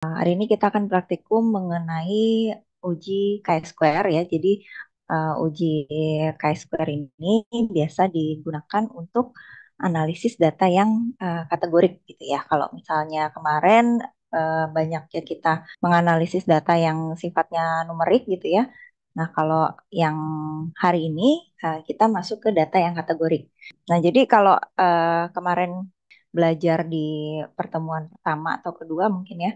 Hari ini kita akan praktikum mengenai uji chi-square ya. Jadi uji chi-square ini biasa digunakan untuk analisis data yang kategorik gitu ya. Kalau misalnya kemarin banyak ya kita menganalisis data yang sifatnya numerik gitu ya. Nah, kalau yang hari ini kita masuk ke data yang kategorik. Nah, jadi kalau kemarin belajar di pertemuan pertama atau kedua mungkin ya,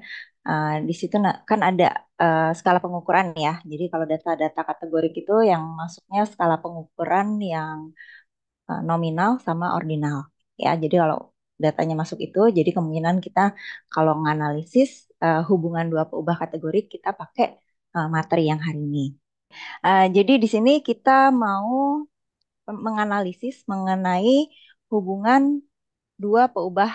di situ kan ada skala pengukuran ya. Jadi kalau data-data kategorik itu yang masuknya skala pengukuran yang nominal sama ordinal. Ya, jadi kalau datanya masuk itu, jadi kemungkinan kita kalau menganalisis hubungan dua peubah kategori kita pakai materi yang hari ini. Jadi di sini kita mau menganalisis mengenai hubungan dua peubah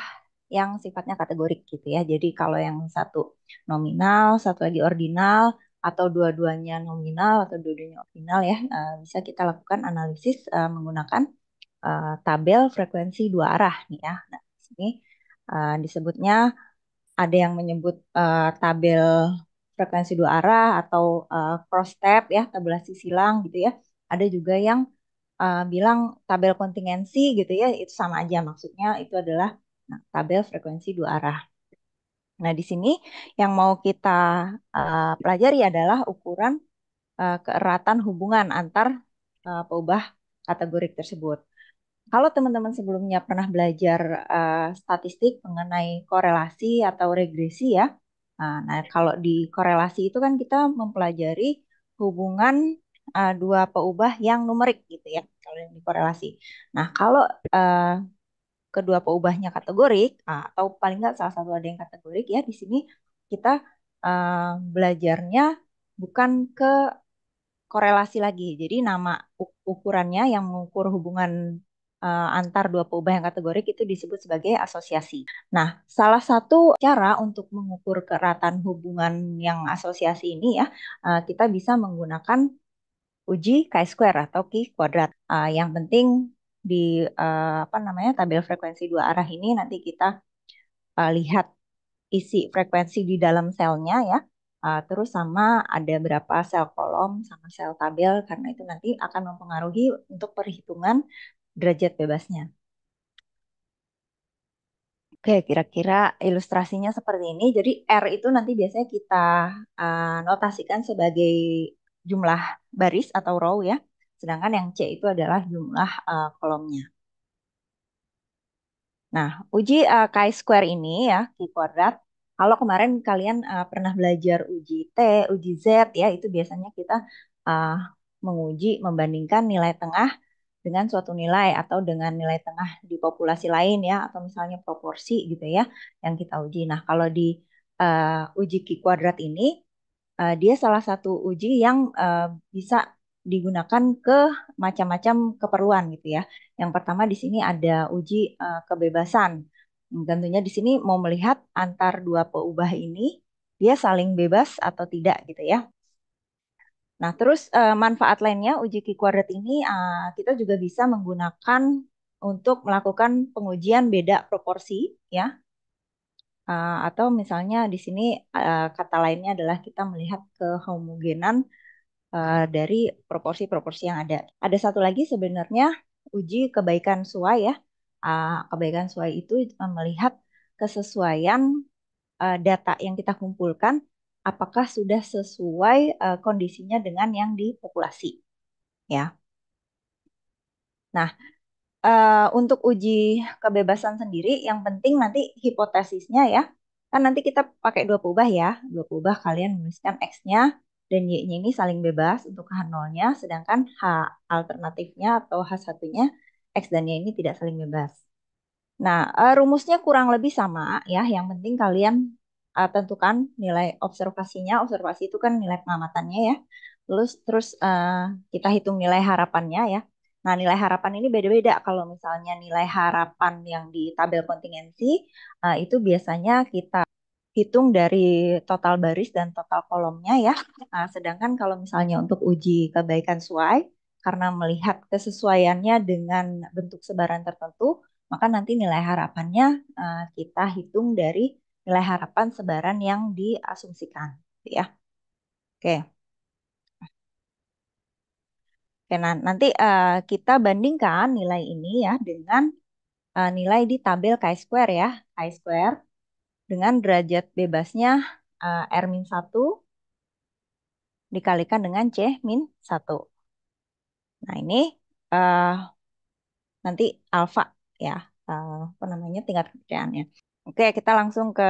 yang sifatnya kategorik gitu ya. Jadi kalau yang satu nominal, satu lagi ordinal, atau dua-duanya nominal atau dua-duanya ordinal ya, bisa kita lakukan analisis menggunakan tabel frekuensi dua arah nih ya. Nah, di sini disebutnya ada yang menyebut tabel frekuensi dua arah atau cross tab ya, tabulasi silang gitu ya. Ada juga yang bilang tabel kontingensi gitu ya, itu sama aja maksudnya itu adalah tabel frekuensi dua arah. Nah, di sini yang mau kita pelajari adalah ukuran keeratan hubungan antar peubah kategorik tersebut. Kalau teman-teman sebelumnya pernah belajar statistik mengenai korelasi atau regresi ya, nah kalau di korelasi itu kan kita mempelajari hubungan dua peubah yang numerik gitu ya, kalau yang di korelasi. Nah, kalau uh, kedua peubahnya kategorik, atau paling nggak salah satu ada yang kategorik ya, di sini kita belajarnya bukan ke korelasi lagi. Jadi nama ukurannya yang mengukur hubungan antar dua peubah yang kategorik itu disebut sebagai asosiasi. Nah, salah satu cara untuk mengukur keratan hubungan yang asosiasi ini ya, kita bisa menggunakan uji chi-square atau chi kuadrat. Yang penting di apa namanya tabel frekuensi dua arah ini nanti kita lihat isi frekuensi di dalam selnya ya. Terus sama ada berapa sel kolom sama sel tabel karena itu nanti akan mempengaruhi untuk perhitungan derajat bebasnya. Oke, kira-kira ilustrasinya seperti ini. Jadi R itu nanti biasanya kita notasikan sebagai jumlah baris atau row ya. Sedangkan yang C itu adalah jumlah kolomnya. Nah, uji chi-square ini ya, chi kuadrat. Kalau kemarin kalian pernah belajar uji T, uji Z ya, itu biasanya kita uh, menguji membandingkan nilai tengah dengan suatu nilai atau dengan nilai tengah di populasi lain ya, atau misalnya proporsi gitu ya, yang kita uji. Nah, kalau di uji chi kuadrat ini, dia salah satu uji yang bisa digunakan ke macam-macam keperluan gitu ya. Yang pertama di sini ada uji kebebasan. Tentunya di sini mau melihat antar dua peubah ini dia saling bebas atau tidak gitu ya. Nah, terus manfaat lainnya uji Q kuadrat ini kita juga bisa menggunakan untuk melakukan pengujian beda proporsi ya. Atau misalnya di sini kata lainnya adalah kita melihat kehomogenan dari proporsi-proporsi yang ada. Ada satu lagi sebenarnya uji kebaikan suai ya. Kebaikan suai itu melihat kesesuaian data yang kita kumpulkan apakah sudah sesuai kondisinya dengan yang di populasi ya. Nah, untuk uji kebebasan sendiri yang penting nanti hipotesisnya ya. Kan nanti kita pakai dua peubah ya. Dua peubah kalian menuliskan X-nya dan Y-nya ini saling bebas untuk H0-nya, sedangkan H alternatifnya atau H1-nya X dan Y ini tidak saling bebas. Nah, rumusnya kurang lebih sama ya. Yang penting kalian tentukan nilai observasinya. Observasi itu kan nilai pengamatannya ya. Terus kita hitung nilai harapannya ya. Nah, nilai harapan ini beda-beda. Kalau misalnya nilai harapan yang di tabel kontingensi itu biasanya kita hitung dari total baris dan total kolomnya ya. Sedangkan kalau misalnya untuk uji kebaikan suai, karena melihat kesesuaiannya dengan bentuk sebaran tertentu, maka nanti nilai harapannya kita hitung dari nilai harapan sebaran yang diasumsikan, gitu ya. Oke. Oke, nah nanti kita bandingkan nilai ini ya dengan nilai di tabel chi-square ya. Chi-square dengan derajat bebasnya R-1 dikalikan dengan C-1. Nah ini eh, nanti alfa ya, apa namanya, tingkat kepercayaannya. Oke, kita langsung ke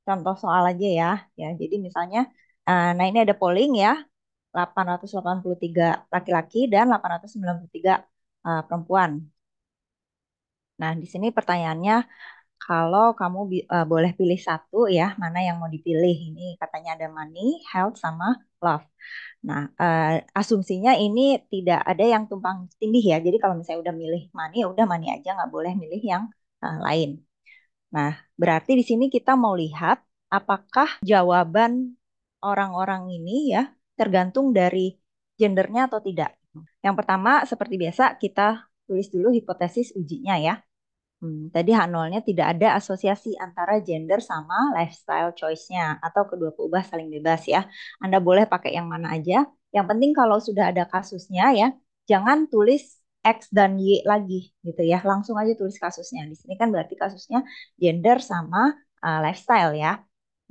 contoh soal aja ya. Ya, jadi misalnya, nah ini ada polling ya, 883 laki-laki dan 893 perempuan. Nah, di sini pertanyaannya, kalau kamu boleh pilih satu ya, mana yang mau dipilih? Ini katanya ada money, health, sama love. Nah, asumsinya ini tidak ada yang tumpang tindih ya. Jadi kalau misalnya udah milih money, ya udah money aja, nggak boleh milih yang lain. Nah, berarti di sini kita mau lihat apakah jawaban orang-orang ini ya tergantung dari gendernya atau tidak. Yang pertama, seperti biasa, kita tulis dulu hipotesis ujinya ya. Tadi H0-nya tidak ada asosiasi antara gender sama lifestyle choice-nya atau kedua keubah saling bebas ya. Anda boleh pakai yang mana aja. Yang penting kalau sudah ada kasusnya ya, jangan tulis X dan Y lagi gitu ya. Langsung aja tulis kasusnya. Di sini kan berarti kasusnya gender sama lifestyle ya.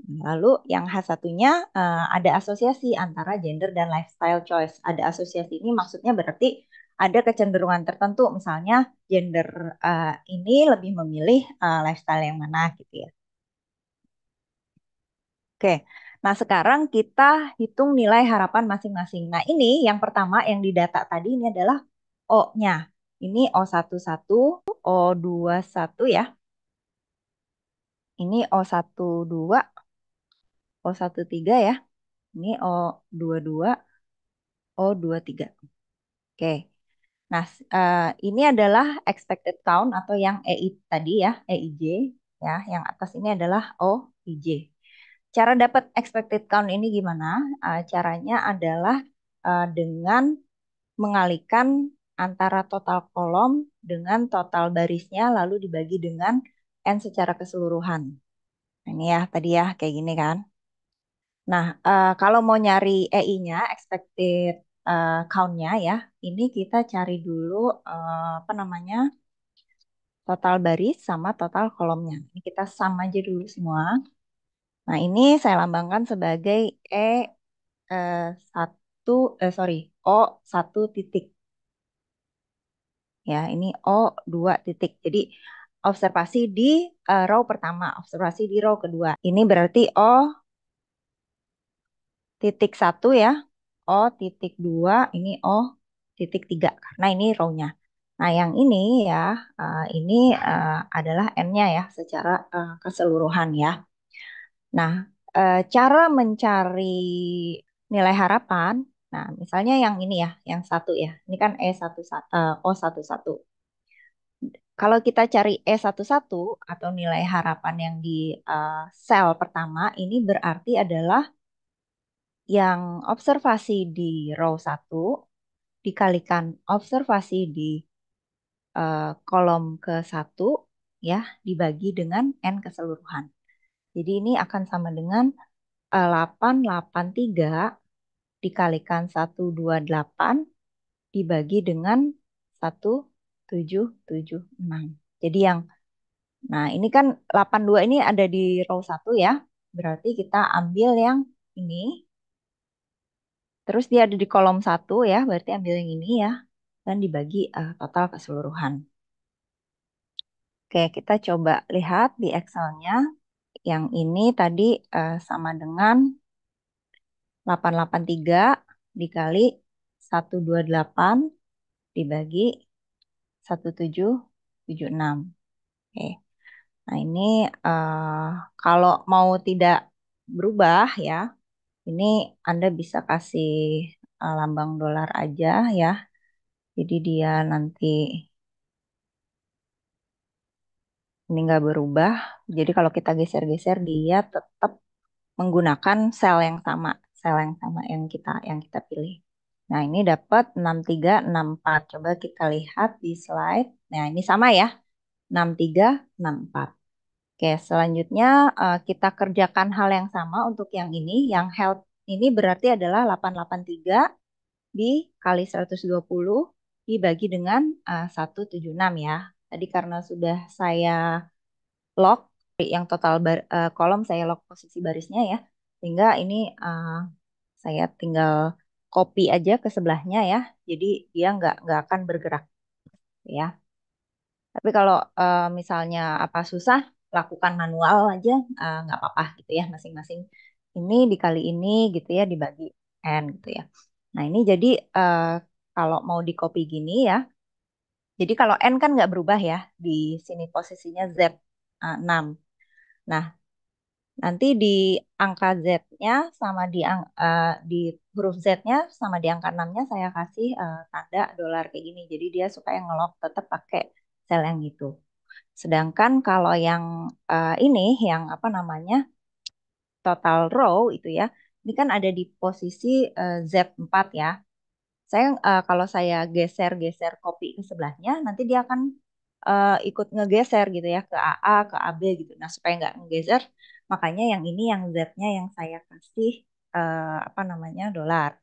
Lalu yang H1-nya ada asosiasi antara gender dan lifestyle choice. Ada asosiasi ini maksudnya berarti ada kecenderungan tertentu, misalnya gender ini lebih memilih lifestyle yang mana gitu ya. Oke, nah sekarang kita hitung nilai harapan masing-masing. Nah ini yang pertama yang didata tadi ini adalah O-nya. Ini O11, O21 ya. Ini O12, O13 ya. Ini O22, O23. Oke. Nah, ini adalah expected count atau yang EI tadi ya, EIJ ya. Yang atas ini adalah OIJ. Cara dapat expected count ini gimana? Caranya adalah dengan mengalihkan antara total kolom dengan total barisnya lalu dibagi dengan N secara keseluruhan. Nah, ini ya tadi ya kayak gini kan. Nah, kalau mau nyari EI-nya, expected count-nya ya, ini kita cari dulu apa namanya, total baris sama total kolomnya. Ini kita sum aja dulu semua. Nah, ini saya lambangkan sebagai eh, satu, sorry, O satu titik. Ya, ini O dua titik. Jadi, observasi di row pertama, observasi di row kedua. Ini berarti O titik satu ya, O titik dua, ini O titik tiga, karena ini row-nya. Nah, yang ini ya, ini adalah N-nya ya, secara keseluruhan ya. Nah, cara mencari nilai harapan, nah misalnya yang ini ya, yang satu ya, ini kan O11. Kalau kita cari E11 atau nilai harapan yang di sel pertama, ini berarti adalah yang observasi di row satu dikalikan observasi di kolom ke satu ya dibagi dengan N keseluruhan. Jadi ini akan sama dengan 883 dikalikan 128 dibagi dengan 1776. Jadi yang, nah ini kan 82 ini ada di row satu ya. Berarti kita ambil yang ini. Terus dia ada di kolom satu ya, berarti ambil yang ini ya. Dan dibagi total keseluruhan. Oke, kita coba lihat di Excel-nya. Yang ini tadi sama dengan 883 dikali 128 dibagi 1776. Oke. Nah, ini eh, kalau mau tidak berubah ya, ini Anda bisa kasih lambang dolar aja ya. Jadi dia nanti ini nggak berubah. Jadi kalau kita geser-geser dia tetap menggunakan sel yang sama, sel yang kita pilih. Nah, ini dapat 6364. Coba kita lihat di slide. Nah, ini sama ya. 6364. Oke, selanjutnya kita kerjakan hal yang sama untuk yang ini. Yang health ini berarti adalah 883 dikali 120 dibagi dengan 176 ya. Tadi karena sudah saya lock yang total kolom, saya lock posisi barisnya ya. Sehingga ini saya tinggal copy aja ke sebelahnya ya. Jadi dia nggak akan bergerak ya. Tapi kalau misalnya apa susah, lakukan manual aja, nggak apa-apa gitu ya, masing-masing ini dikali ini gitu ya, dibagi N gitu ya. Nah ini jadi kalau mau di copy gini ya, jadi kalau N kan nggak berubah ya, di sini posisinya Z 6. Nah nanti di angka Z-nya sama di huruf Z-nya sama di angka 6-nya saya kasih tanda dolar kayak gini. Jadi dia supaya ngelok tetap pakai sel yang gitu. Sedangkan kalau yang ini, yang apa namanya, total row itu ya, ini kan ada di posisi Z4 ya. Kalau saya geser-geser copy ke sebelahnya, nanti dia akan ikut ngegeser gitu ya ke AA, ke AB gitu. Nah, supaya nggak ngegeser, makanya yang ini yang Z-nya yang saya kasih apa namanya, dolar.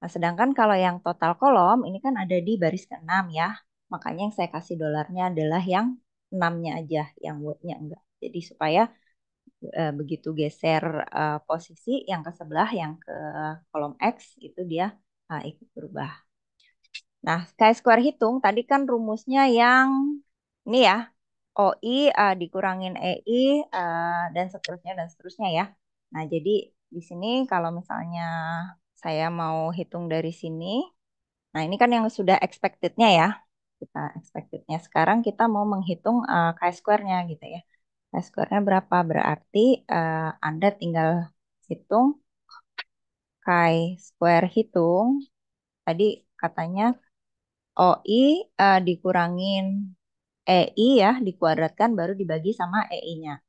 Nah, sedangkan kalau yang total kolom ini kan ada di baris ke-6 ya. Makanya yang saya kasih dolarnya adalah yang 6-nya aja, yang word-nya enggak. Jadi supaya begitu geser posisi yang ke sebelah, yang ke kolom X, itu dia ikut berubah. Nah, chi-square hitung tadi kan rumusnya yang ini ya, OI dikurangin EI dan seterusnya ya. Nah, jadi di sini kalau misalnya saya mau hitung dari sini, nah ini kan yang sudah expected-nya ya. Kita expected-nya. Sekarang kita mau menghitung chi-square-nya gitu ya. Chi-square-nya berapa? Berarti Anda tinggal hitung chi-square hitung. Tadi katanya OI dikurangin EI ya, dikuadratkan baru dibagi sama EI-nya.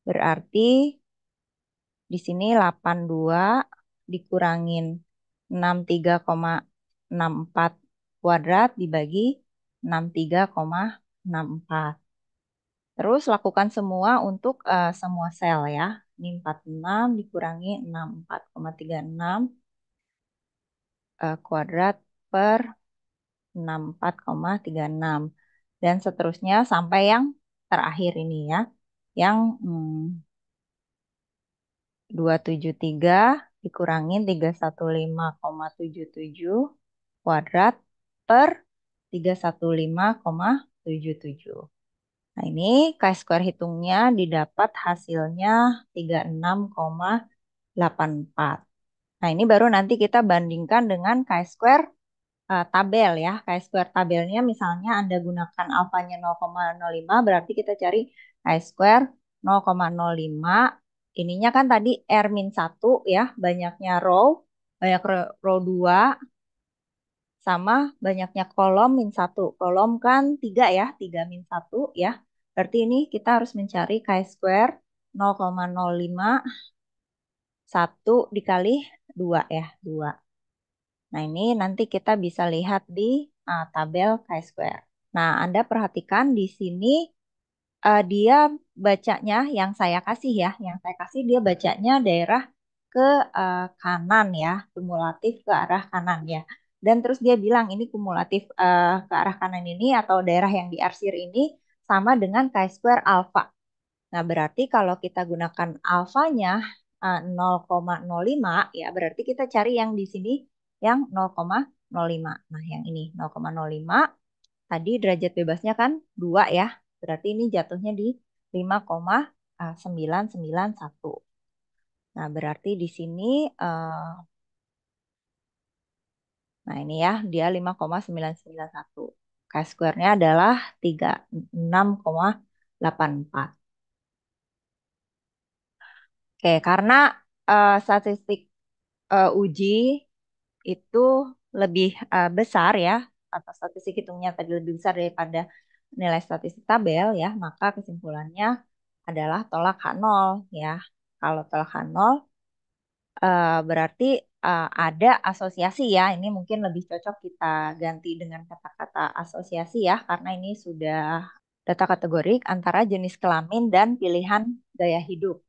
Berarti di sini 82 dikurangin 63,64 kuadrat dibagi 63,64. Terus lakukan semua untuk semua sel ya. Ini 46 dikurangi 64,36 kuadrat per 64,36. Dan seterusnya sampai yang terakhir ini ya. Yang 273 dikurangin 315,77 kuadrat per 315,77. Nah, ini chi-square hitungnya didapat hasilnya 36,84. Nah, ini baru nanti kita bandingkan dengan chi-square tabel ya. Chi-square tabelnya misalnya Anda gunakan alfanya 0,05, berarti kita cari chi-square 0,05. Ininya kan tadi R-1 ya, banyaknya row, banyak row 2 sama banyaknya kolom min 1. Kolom kan 3 ya, 3 min 1 ya. Berarti ini kita harus mencari chi-square 0,05 1 dikali 2 ya, 2. Nah, ini nanti kita bisa lihat di tabel chi-square. Nah, Anda perhatikan di sini dia bacanya yang saya kasih ya, yang saya kasih dia bacanya daerah ke kanan ya, kumulatif ke arah kanan ya. Dan terus dia bilang ini kumulatif ke arah kanan ini atau daerah yang diarsir ini sama dengan chi-square alfa. Nah, berarti kalau kita gunakan alfanya 0,05 ya, berarti kita cari yang di sini yang 0,05. Nah, yang ini 0,05 tadi derajat bebasnya kan 2 ya. Berarti ini jatuhnya di 5,991. Nah, berarti di sini nah ini ya, dia 5,991. Chi-square-nya adalah 36,84. Oke, karena statistik uji itu lebih besar ya, atau statistik hitungnya tadi lebih besar daripada nilai statistik tabel ya, maka kesimpulannya adalah tolak H0 ya. Kalau tolak H0 berarti ada asosiasi ya. Ini mungkin lebih cocok kita ganti dengan kata-kata asosiasi ya, karena ini sudah data kategorik antara jenis kelamin dan pilihan gaya hidup.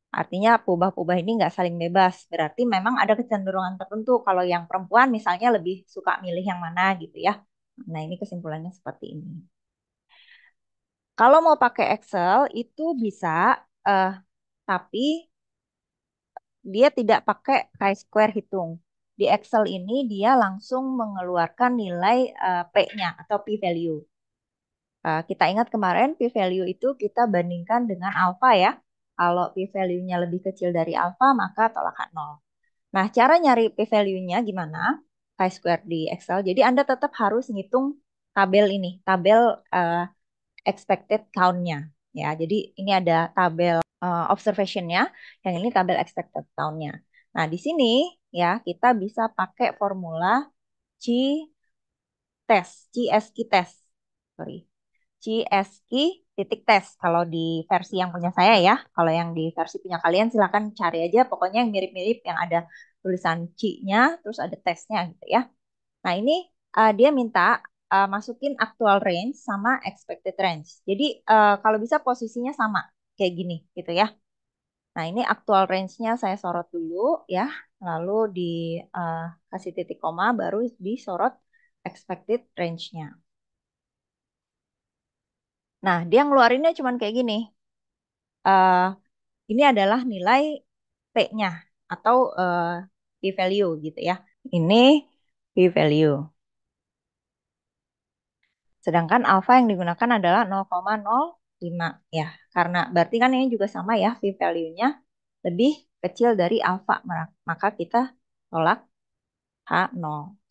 Artinya peubah-peubah ini nggak saling bebas. Berarti memang ada kecenderungan tertentu. Kalau yang perempuan misalnya lebih suka milih yang mana gitu ya. Nah, ini kesimpulannya seperti ini. Kalau mau pakai Excel itu bisa, eh, tapi dia tidak pakai chi-square hitung. Di Excel ini dia langsung mengeluarkan nilai P-nya atau p-value. Kita ingat kemarin p-value itu kita bandingkan dengan alfa ya. Kalau p-value-nya lebih kecil dari alfa maka tolakan nol. Nah, cara nyari p-value-nya gimana? Chi-square di Excel. Jadi Anda tetap harus ngitung tabel ini, tabel eh, expected count-nya. Ya, jadi ini ada tabel observation-nya, yang ini tabel expected count-nya. Nah, di sini ya kita bisa pakai formula C test, CSQ test. Sorry. CSQ titik test kalau di versi yang punya saya ya. Kalau yang di versi punya kalian silakan cari aja pokoknya yang mirip-mirip yang ada tulisan C-nya terus ada tesnya gitu ya. Nah, ini dia minta masukin actual range sama expected range. Jadi kalau bisa posisinya sama kayak gini gitu ya. Nah, ini actual range-nya saya sorot dulu ya. Lalu dikasih titik koma baru disorot expected range-nya. Nah, dia ngeluarinnya cuman kayak gini. Eh, ini adalah nilai P-nya atau p-value gitu ya. Ini p-value. Sedangkan alfa yang digunakan adalah 0,05 ya. Karena berarti kan ini juga sama ya, p-value-nya lebih kecil dari alfa. Maka kita tolak H0.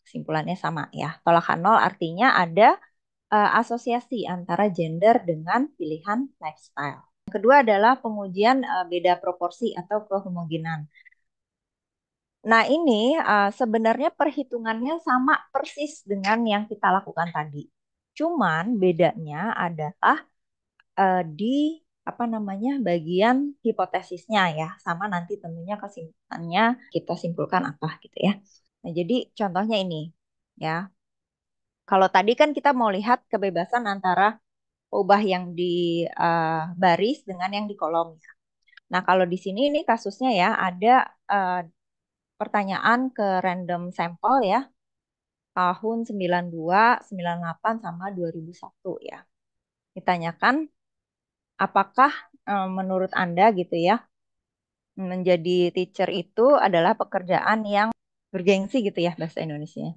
Kesimpulannya sama ya. Tolak H0 artinya ada asosiasi antara gender dengan pilihan lifestyle. Yang kedua adalah pengujian beda proporsi atau kehomogenan. Nah, ini sebenarnya perhitungannya sama persis dengan yang kita lakukan tadi. Cuman bedanya adalah di apa namanya bagian hipotesisnya ya, sama nanti tentunya kesimpulannya kita simpulkan apa gitu ya. Nah, jadi contohnya ini ya. Kalau tadi kan kita mau lihat kebebasan antara ubah yang di baris dengan yang di kolom. Nah, kalau di sini ini kasusnya ya ada pertanyaan ke random sampel ya tahun 92, 98 sama 2001 ya. Ditanyakan apakah menurut Anda gitu ya menjadi teacher itu adalah pekerjaan yang bergengsi gitu ya bahasa Indonesia.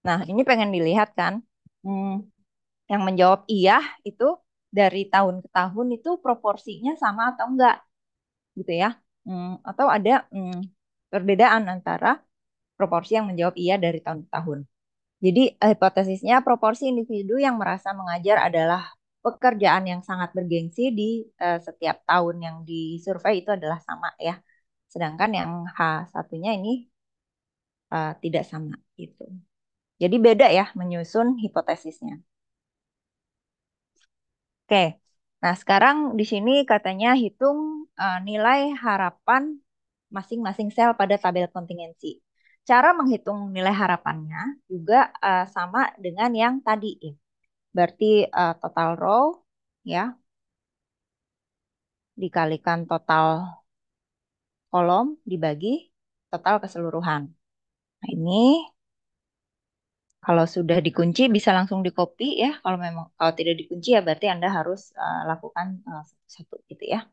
Nah, ini pengen dilihat kan. Hmm, yang menjawab iya itu dari tahun ke tahun itu proporsinya sama atau enggak gitu ya. Atau ada perbedaan antara proporsi yang menjawab iya dari tahun ke tahun. Jadi hipotesisnya proporsi individu yang merasa mengajar adalah pekerjaan yang sangat bergengsi di setiap tahun yang disurvei itu adalah sama ya. Sedangkan yang H1-nya ini tidak sama gitu. Jadi beda ya menyusun hipotesisnya. Oke. Nah, sekarang di sini katanya hitung nilai harapan masing-masing sel pada tabel kontingensi. Cara menghitung nilai harapannya juga sama dengan yang tadi ya. Berarti total row ya dikalikan total kolom dibagi total keseluruhan. Nah, ini kalau sudah dikunci bisa langsung di copy ya. Kalau tidak dikunci ya berarti Anda harus lakukan satu-satu gitu ya,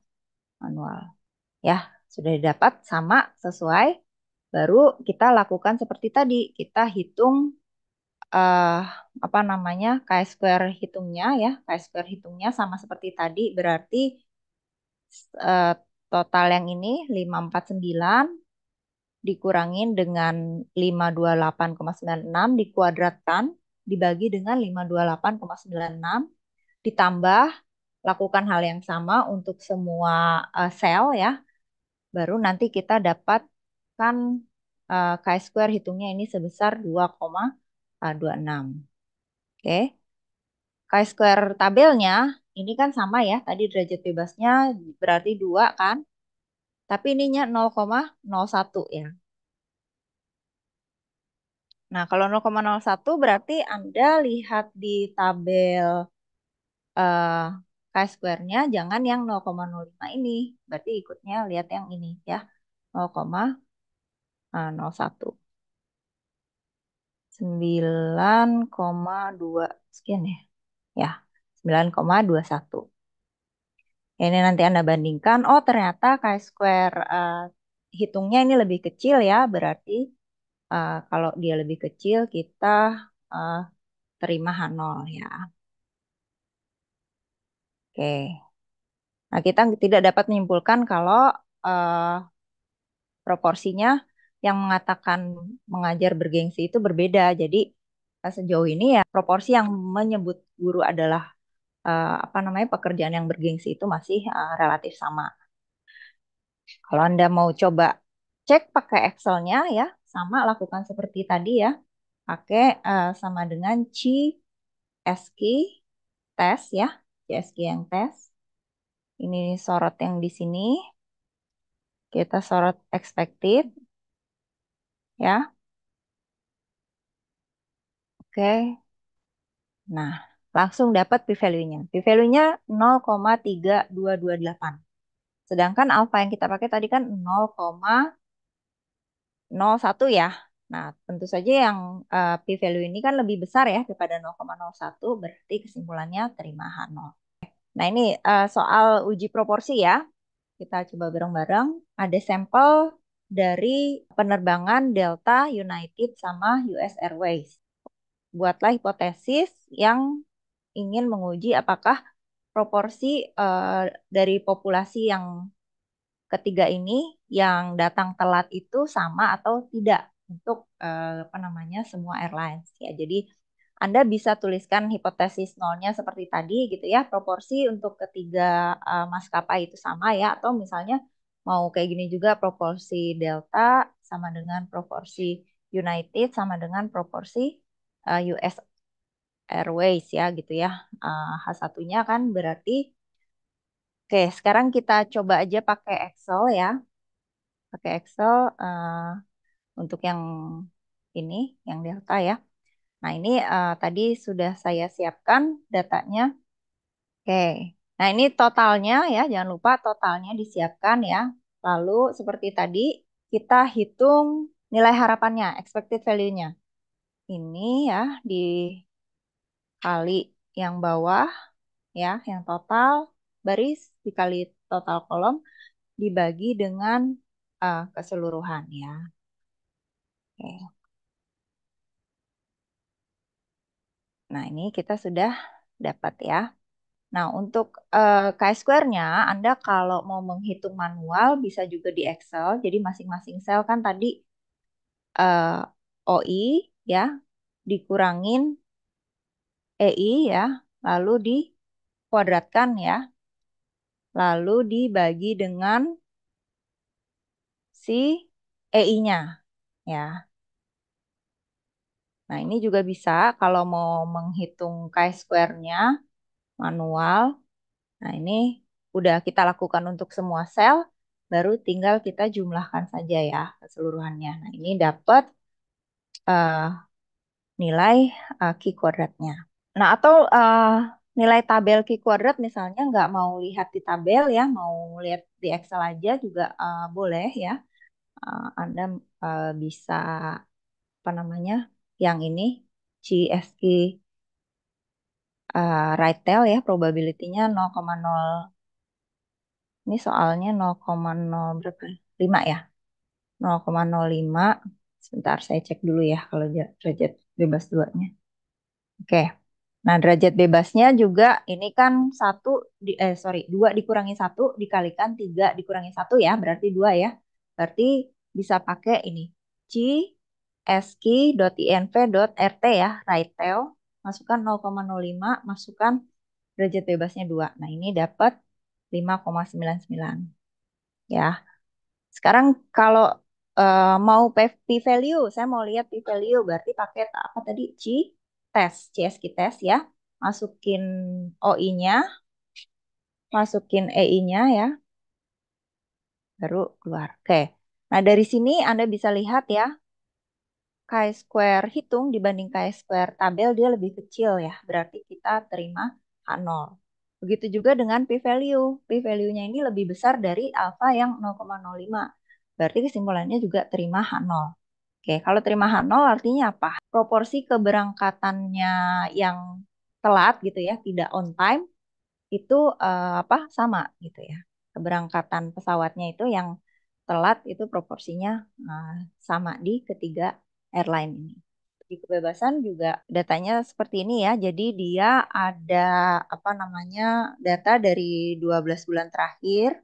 manual. Ya, sudah didapat sama sesuai. Baru kita lakukan seperti tadi, kita hitung eh apa namanya chi-square hitungnya ya, chi-square hitungnya sama seperti tadi berarti eh, total yang ini 549 dikurangin dengan 528,96 dikuadratkan dibagi dengan 528,96 ditambah lakukan hal yang sama untuk semua sel ya. Baru nanti kita dapatkan chi-square hitungnya ini sebesar 2,26. Oke. Chi-square tabelnya ini kan sama ya. Tadi derajat bebasnya berarti 2 kan. Tapi ininya 0,01 ya. Nah, kalau 0,01 berarti Anda lihat di tabel eh, chi-square-nya jangan yang 0,05 ini. Berarti ikutnya lihat yang ini ya. 0,01. 9,2 sekian ya. Ya, 9,21. Ini nanti Anda bandingkan, oh ternyata chi-square hitungnya ini lebih kecil ya, berarti kalau dia lebih kecil kita eh, terima H0 ya. Oke. Nah, kita tidak dapat menyimpulkan kalau eh, proporsinya yang mengatakan mengajar bergengsi itu berbeda. Jadi sejauh ini ya proporsi yang menyebut guru adalah apa namanya pekerjaan yang bergengsi itu masih relatif sama. Kalau Anda mau coba cek pakai Excel-nya ya, sama lakukan seperti tadi ya. Pakai sama dengan CSK tes ya. CSK yang tes. Ini sorot yang di sini. Kita sorot expected ya. Oke. Nah, langsung dapat p-value-nya. P-value-nya 0,3228. Sedangkan alfa yang kita pakai tadi kan 0,01 ya. Nah, tentu saja yang p-value ini kan lebih besar ya daripada 0,01, berarti kesimpulannya terima H0. Nah, ini soal uji proporsi ya. Kita coba bareng-bareng. Ada sampel dari penerbangan Delta, United, sama US Airways. Buatlah hipotesis yang ingin menguji apakah proporsi dari populasi yang ketiga ini yang datang telat itu sama atau tidak untuk apa namanya semua airlines ya. Jadi Anda bisa tuliskan hipotesis nolnya seperti tadi gitu ya. Proporsi untuk ketiga maskapai itu sama ya atau misalnya mau kayak gini juga proporsi Delta sama dengan proporsi United sama dengan proporsi US Airways ya gitu ya. H1-nya kan berarti oke, sekarang kita coba aja pakai Excel ya. Pakai Excel untuk yang ini, yang Delta ya. Nah, ini tadi sudah saya siapkan datanya. Oke. Nah, ini totalnya ya, jangan lupa totalnya disiapkan ya. Lalu seperti tadi kita hitung nilai harapannya, expected value-nya. Ini ya dikali yang bawah ya, yang total baris dikali total kolom dibagi dengan keseluruhan ya. Oke. Nah, ini kita sudah dapat ya. Nah, untuk chi-square-nya, Anda kalau mau menghitung manual bisa juga di Excel. Jadi masing-masing sel kan tadi eh, OI ya, dikurangin EI ya, lalu dikuadratkan ya, lalu dibagi dengan si EI-nya ya. Nah, ini juga bisa kalau mau menghitung chi-square-nya manual. Nah, ini udah kita lakukan untuk semua sel, baru tinggal kita jumlahkan saja ya keseluruhannya. Nah, ini dapat eh, nilai Q kuadratnya. Nah, atau nilai tabel Q kuadrat misalnya nggak mau lihat di tabel ya, mau lihat di Excel aja juga boleh ya. Anda bisa apa namanya yang ini CSQ right tail ya, probability-nya 0,0. Ini soalnya 0,0 berapa? 5 ya? 0,05. Sebentar saya cek dulu ya kalau derajat bebas duanya. Oke. Nah, derajat bebasnya juga ini kan sorry, 2 dikurangi satu dikalikan 3 dikurangi satu ya, berarti 2 ya. Berarti bisa pakai ini. C ski.inv.rt ya, right tail. Masukkan 0,05, masukkan derajat bebasnya 2. Nah, ini dapat 5,99 ya. Sekarang kalau mau p-value, saya mau lihat p-value berarti pakai apa tadi? CSK test ya. Masukin OI-nya, masukin EI-nya ya, baru keluar. Oke. Nah, dari sini Anda bisa lihat ya, chi-square hitung dibanding chi-square tabel dia lebih kecil ya. Berarti kita terima H0. Begitu juga dengan p-value. P-value-nya ini lebih besar dari alfa yang 0,05. Berarti kesimpulannya juga terima H0. Oke, kalau terima H0 artinya apa? Proporsi keberangkatannya yang telat gitu ya, tidak on time, itu apa sama gitu ya. Keberangkatan pesawatnya itu yang telat itu proporsinya eh, sama di ketiga airline ini. Di kebebasan juga datanya seperti ini ya. Jadi dia ada apa namanya data dari 12 bulan terakhir.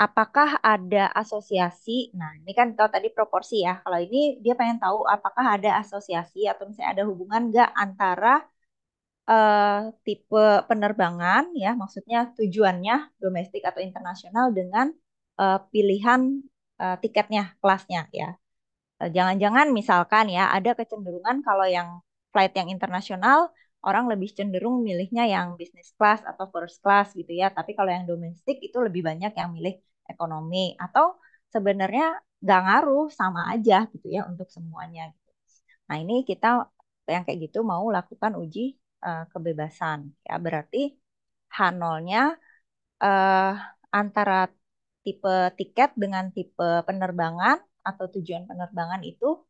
Apakah ada asosiasi? Nah, ini kan kalau tadi proporsi ya. Kalau ini dia pengen tahu apakah ada asosiasi atau misalnya ada hubungan nggak antara eh, tipe penerbangan ya, maksudnya tujuannya domestik atau internasional dengan pilihan tiketnya, kelasnya ya. Jangan-jangan misalkan ya ada kecenderungan kalau yang flight yang internasional orang lebih cenderung milihnya yang business class atau first class gitu ya. Tapi kalau yang domestik itu lebih banyak yang milih ekonomi atau sebenarnya nggak ngaruh sama aja gitu ya untuk semuanya. Nah ini kita yang kayak gitu mau lakukan uji kebebasan ya. Berarti H0-nya eh, antara tipe tiket dengan tipe penerbangan atau tujuan penerbangan itu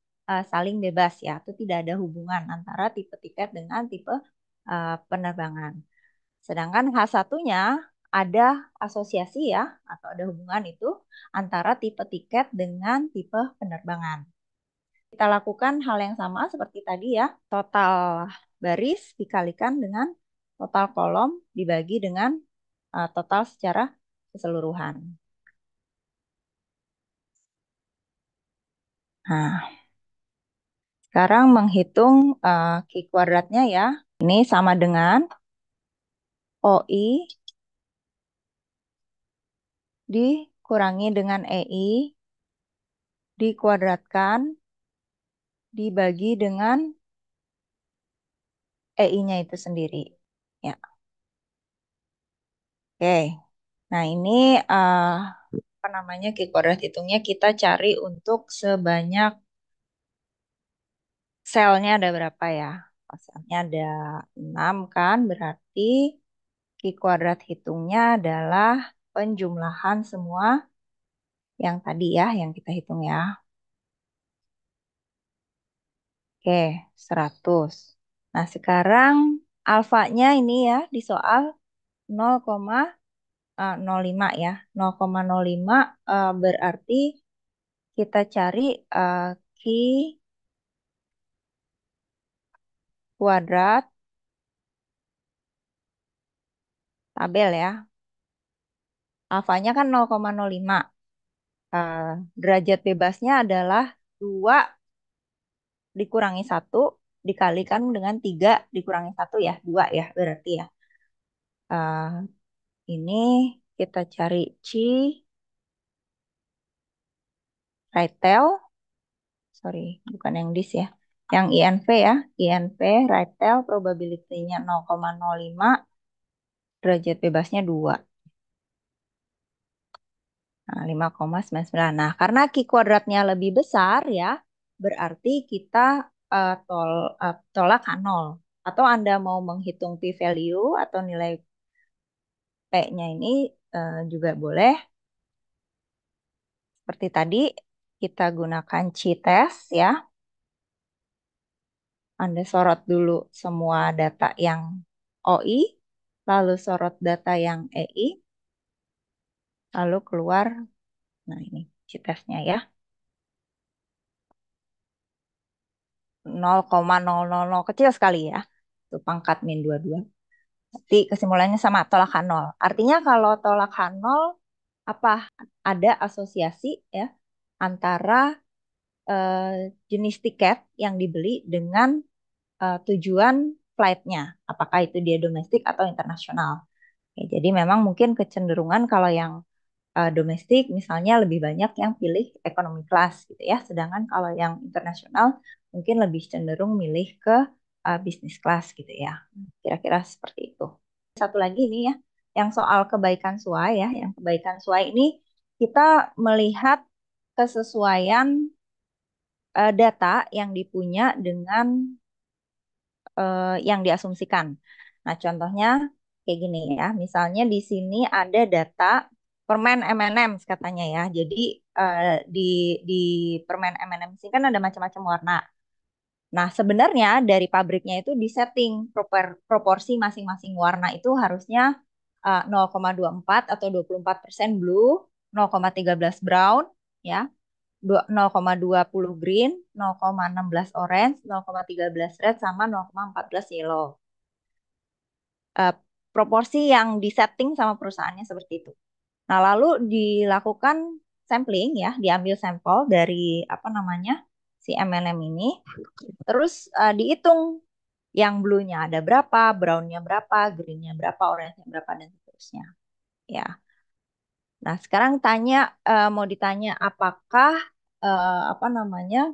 saling bebas ya, itu tidak ada hubungan antara tipe tiket dengan tipe penerbangan. Sedangkan H1-nya ada asosiasi ya, atau ada hubungan itu antara tipe tiket dengan tipe penerbangan. Kita lakukan hal yang sama seperti tadi ya, total baris dikalikan dengan total kolom dibagi dengan total secara keseluruhan. Nah, sekarang menghitung Q kuadratnya ya. Ini sama dengan OI dikurangi dengan EI dikuadratkan dibagi dengan EI-nya itu sendiri. Ya, oke. Nah, ini eh, apa namanya Q kuadrat hitungnya kita cari untuk sebanyak selnya ada berapa ya? Oh, selnya ada 6 kan, berarti Q kuadrat hitungnya adalah penjumlahan semua yang tadi ya, yang kita hitung ya. Oke, 100. Nah, sekarang alfanya ini ya di soal 0,05 ya. 0,05 berarti kita cari Q kuadrat tabel ya. Alfanya kan 0,05. Eh, derajat bebasnya adalah 2 dikurangi 1 dikalikan dengan 3 dikurangi 1 ya. 2 ya berarti ya. Eh, ini kita cari C right tail, sorry, bukan yang dis ya. Yang INV ya, INV right tail probability-nya 0,05, derajat bebasnya 2. Nah, 5,99. Nah, karena Q kuadratnya lebih besar ya, berarti kita tolak H0. Atau Anda mau menghitung p-value atau nilai P-nya ini juga boleh. Seperti tadi, kita gunakan C-test ya. Anda sorot dulu semua data yang OI, lalu sorot data yang EI, lalu keluar, nah ini C-testnya ya, 0,000 kecil sekali ya. Itu pangkat min 22. Jadi kesimpulannya sama tolak H0. Artinya kalau tolak H0, apa ada asosiasi ya antara jenis tiket yang dibeli dengan tujuan flightnya. Apakah itu dia domestik atau internasional. Ya, jadi memang mungkin kecenderungan kalau yang domestik misalnya lebih banyak yang pilih ekonomi kelas gitu ya. Sedangkan kalau yang internasional mungkin lebih cenderung milih ke bisnis kelas gitu ya. Kira-kira seperti itu. Satu lagi ini ya, yang soal kebaikan suai ya. Yang kebaikan suai ini kita melihat kesesuaian data yang dipunya dengan yang diasumsikan. Nah, contohnya kayak gini ya. Misalnya di sini ada data permen M&M's katanya ya. Jadi di di permen M&M's ini kan ada macam-macam warna. Nah, sebenarnya dari pabriknya itu disetting proporsi masing-masing warna itu harusnya 0,24 atau 24% blue, 0,13 brown, ya, 0,20 green, 0,16 orange, 0,13 red, sama 0,14 yellow. Eh, Proporsi yang disetting sama perusahaannya seperti itu. Nah, lalu dilakukan sampling ya, diambil sampel dari apa namanya si M&M ini, terus dihitung yang blue-nya ada berapa, brown-nya berapa, green-nya berapa, orange-nya berapa, dan seterusnya. Ya. Nah, sekarang mau ditanya apakah apa namanya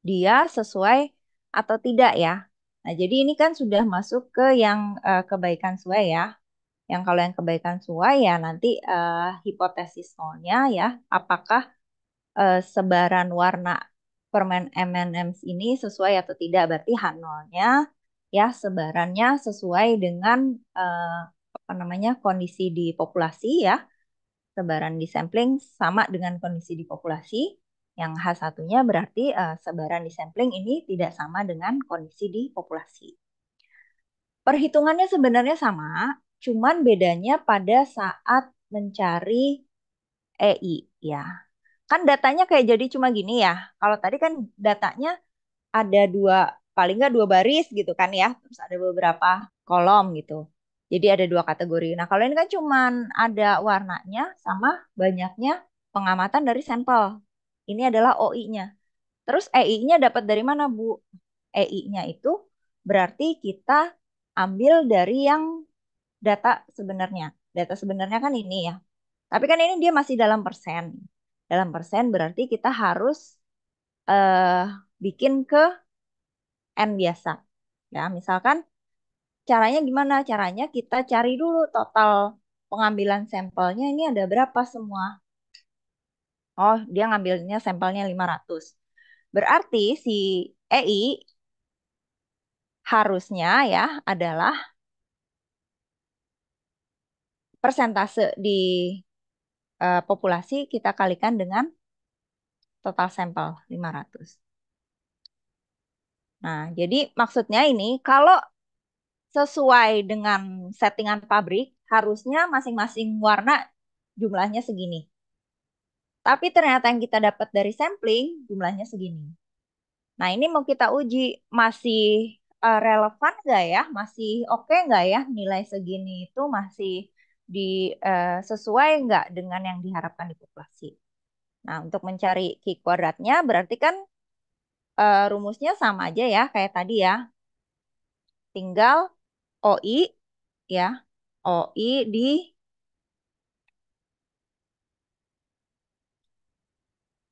dia sesuai atau tidak ya. Nah, jadi ini kan sudah masuk ke yang kebaikan sesuai ya. Yang kalau yang kebaikan sesuai ya nanti hipotesis nolnya ya, apakah sebaran warna permen M&M's ini sesuai atau tidak. Berarti H0-nya ya sebarannya sesuai dengan apa namanya kondisi di populasi ya. Sebaran di sampling sama dengan kondisi di populasi. Yang H1-nya berarti sebaran di sampling ini tidak sama dengan kondisi di populasi. Perhitungannya sebenarnya sama, cuman bedanya pada saat mencari EI ya. Kan datanya kayak jadi cuma gini ya. Kalau tadi kan datanya ada dua, paling nggak dua baris gitu kan ya. Terus ada beberapa kolom gitu. Jadi ada dua kategori. Nah, kalau ini kan cuman ada warnanya sama banyaknya pengamatan dari sampel. Ini adalah OI-nya. Terus EI-nya dapat dari mana, Bu? EI-nya itu berarti kita ambil dari yang data sebenarnya. Data sebenarnya kan ini ya. Tapi kan ini dia masih dalam persen. Dalam persen berarti kita harus eh, bikin ke N biasa. Ya, misalkan caranya gimana? Caranya kita cari dulu total pengambilan sampelnya ini ada berapa semua. Oh, dia ngambilnya sampelnya 500. Berarti si EI harusnya ya adalah persentase di populasi kita kalikan dengan total sampel 500. Nah, jadi maksudnya ini kalau sesuai dengan settingan pabrik, harusnya masing-masing warna jumlahnya segini. Tapi ternyata yang kita dapat dari sampling jumlahnya segini. Nah, ini mau kita uji masih relevan nggak ya? Masih oke nggak ya nilai segini itu masih di sesuai nggak dengan yang diharapkan di populasi? Nah, untuk mencari Q kuadratnya berarti kan rumusnya sama aja ya kayak tadi ya. Tinggal OI ya. OI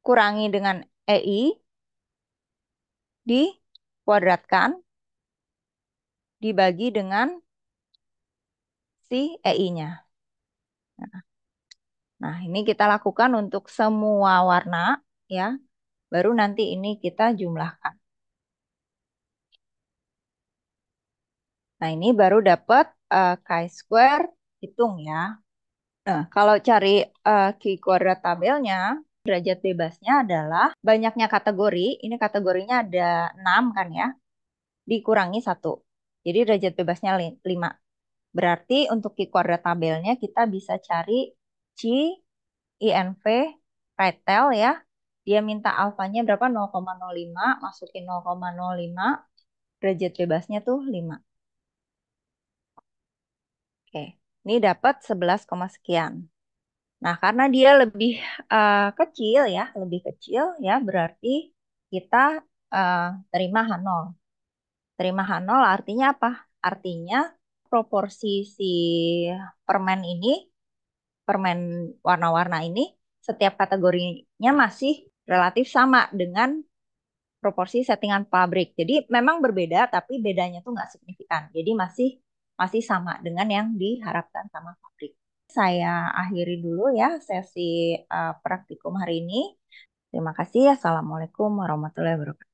dikurangi dengan EI dikuadratkan dibagi dengan si EI-nya. Nah, ini kita lakukan untuk semua warna ya. Baru nanti ini kita jumlahkan. Nah, ini baru dapat chi-square hitung ya. Nah, kalau cari Q kuadrat tabelnya, derajat bebasnya adalah banyaknya kategori. Ini kategorinya ada 6 kan ya. Dikurangi 1. Jadi derajat bebasnya 5. Berarti untuk Q kuadrat tabelnya kita bisa cari C, INV, right tail ya. Dia minta alfanya berapa? 0,05. Masukin 0,05. Derajat bebasnya tuh 5. Oke. Ini dapat 11, sekian. Nah, karena dia lebih kecil ya, lebih kecil ya, berarti kita eh, terima H0. Terima H0 artinya apa? Artinya proporsi si permen ini, permen warna-warna ini, setiap kategorinya masih relatif sama dengan proporsi settingan pabrik. Jadi memang berbeda, tapi bedanya tuh nggak signifikan. Jadi masih masih sama dengan yang diharapkan sama pabrik. Saya akhiri dulu ya sesi praktikum hari ini. Terima kasih. Assalamualaikum warahmatullahi wabarakatuh.